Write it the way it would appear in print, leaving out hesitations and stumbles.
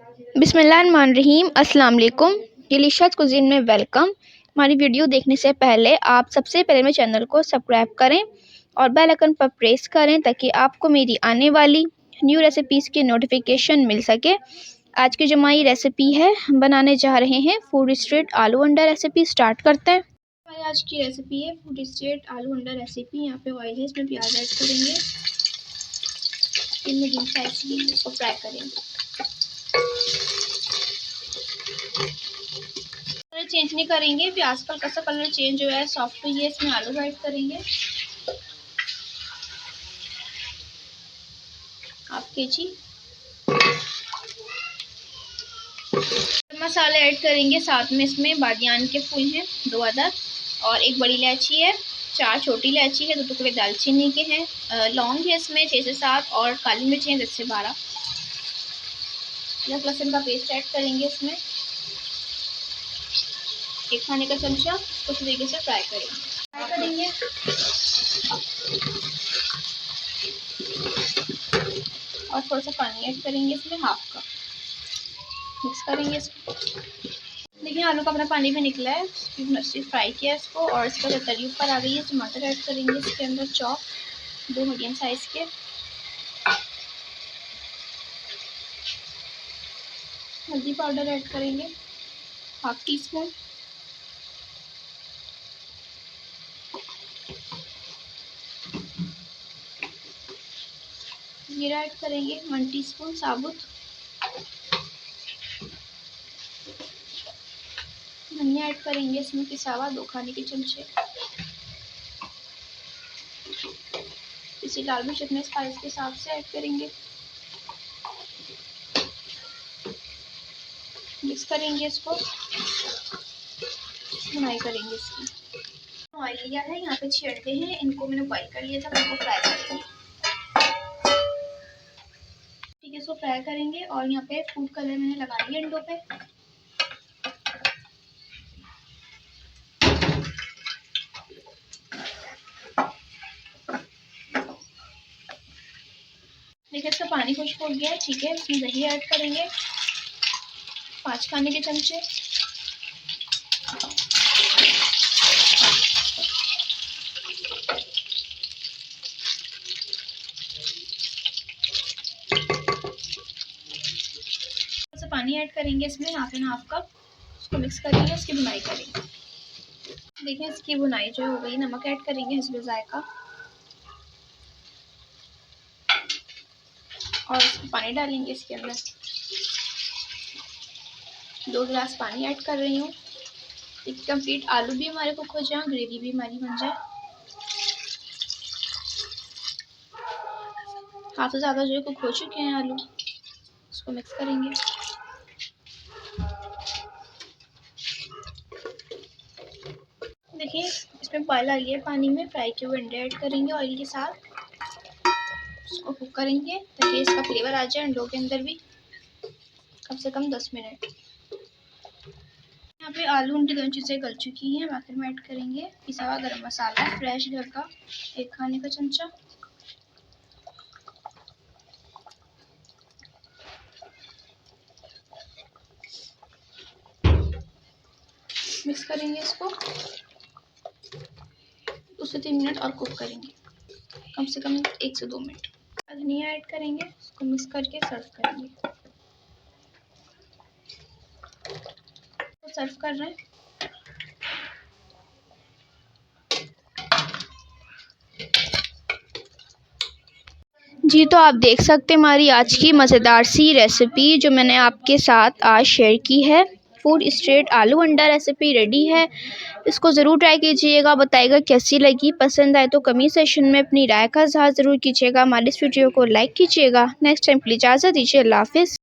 बिस्मिल्लाहिर्रहमानिर्रहीम, अस्सलाम वालेकुम। डिलीशियस कुज़ीन में वेलकम। हमारी वीडियो देखने से पहले आप सबसे पहले मेरे चैनल को सब्सक्राइब करें और बेल आइकन पर प्रेस करें ताकि आपको मेरी आने वाली न्यू रेसिपीज़ की नोटिफिकेशन मिल सके। आज की जो हमारी रेसिपी है, हम बनाने जा रहे हैं फूड स्ट्रीट आलू अंडा रेसिपी। स्टार्ट करते हैं। हमारी आज की रेसिपी है फूड स्ट्रीट आलू अंडा रेसिपी। यहाँ पे ऑयल है, इसमें प्याज ऐड करेंगे, मीडियम साइज की, इसको फ्राई करेंगे। कलर चेंज नहीं करेंगे, प्याज का हल्का सा कलर चेंज हुआ है, सॉफ्ट हुई है। इसमें आलू ऐड करेंगे, हाफ केजी। मसाले ऐड करेंगे, साथ में इसमें बादियान के फूल हैं 2 अदद और 1 बड़ी इलायची है, 4 छोटी इलायची है, 2 टुकड़े दालचीनी के हैं, लौंग है इसमें 6 से 7 और काली मिर्च है 10 से 12। लहसुन का पेस्ट ऐड करेंगे इसमें, 1 खाने का चमचा। कुछ तरीके से फ्राई करेंगे और थोड़ा सा पानी ऐड करेंगे इसमें, हाफ कप। मिक्स करेंगे इसको। देखिए आलू का अपना पानी भी निकला है, फ्राई किया इसको और इसका जो तरी ऊपर आ गई है। टमाटर ऐड करेंगे इसके अंदर, चॉप 2 मीडियम साइज के। हल्दी पाउडर ऐड करेंगे, हाफ टी स्पून। जीरा ऐड करेंगे 1 टीस्पून साबुत। धनिया ऐड करेंगे इसमें पिसा हुआ 2 खाने के चमचे। इसी लाल मिर्च अपने स्पाइस के हिसाब से ऐड करेंगे। मिक्स करेंगे इसको, भुनाई करेंगे इसकी। ऑयल लिया है, यहाँ पे 6 अंडे हैं, इनको मैंने बॉईल कर लिया था, इनको फ्राई करेंगे। ठीक है, इसको फ्राई करेंगे और यहाँ पे फूड कलर मैंने लगा दिया अंडों पे। देखिए इसका पानी खुश्क हो गया है। ठीक है, इसमें दही ऐड करेंगे 5 खाने के चमचे। पानी ऐड करेंगे इसमें, हाफ एंड हाफ कप। उसको मिक्स करेंगे, उसकी भुनाई करेंगे। देखिए इसकी भुनाई जो हो गई। नमक ऐड करेंगे हिस्ब जायका और इसमें पानी डालेंगे इसके अंदर। 2 गिलास पानी ऐड कर रही हूँ। एक कंप्लीट आलू भी हमारे कुक हो जाए, ग्रेवी भी हमारी बन जाए। हाथ से ज़्यादा जो है कुक हो चुके हैं आलू। इसको मिक्स करेंगे। देखिए इसमें बॉयल आ गया है पानी में। फ्राई किए हुए अंडे ऐड करेंगे ऑयल के साथ, इसको कुक करेंगे ताकि इसका फ्लेवर आ जाए अंडों के अंदर भी, कम से कम 10 मिनट। यहाँ पे आलू अंडे दोनों चीज़ें गल चुकी हैं। आखिर में ऐड करेंगे पिसा हुआ गरम मसाला फ्रेश घर का 1 खाने का चमचा। मिक्स करेंगे इसको, 2 से 3 मिनट और कुक करेंगे, कम से कम 1 से 2 मिनट। धनिया ऐड करेंगे, इसको मिक्स करके सर्व करेंगे। तो सर्व कर रहे हैं। जी तो आप देख सकते हैं हमारी आज की मज़ेदार सी रेसिपी जो मैंने आपके साथ आज शेयर की है। फूड स्ट्रीट आलू अंडा रेसिपी रेडी है। इसको ज़रूर ट्राई कीजिएगा, बताइएगा कैसी लगी। पसंद आए तो कमेंट सेशन में अपनी राय का इज़हार ज़रूर कीजिएगा। हमारी इस वीडियो को लाइक कीजिएगा। नेक्स्ट टाइम के लिए इजाज़त दीजिए। अल्लाह हाफ़िज़।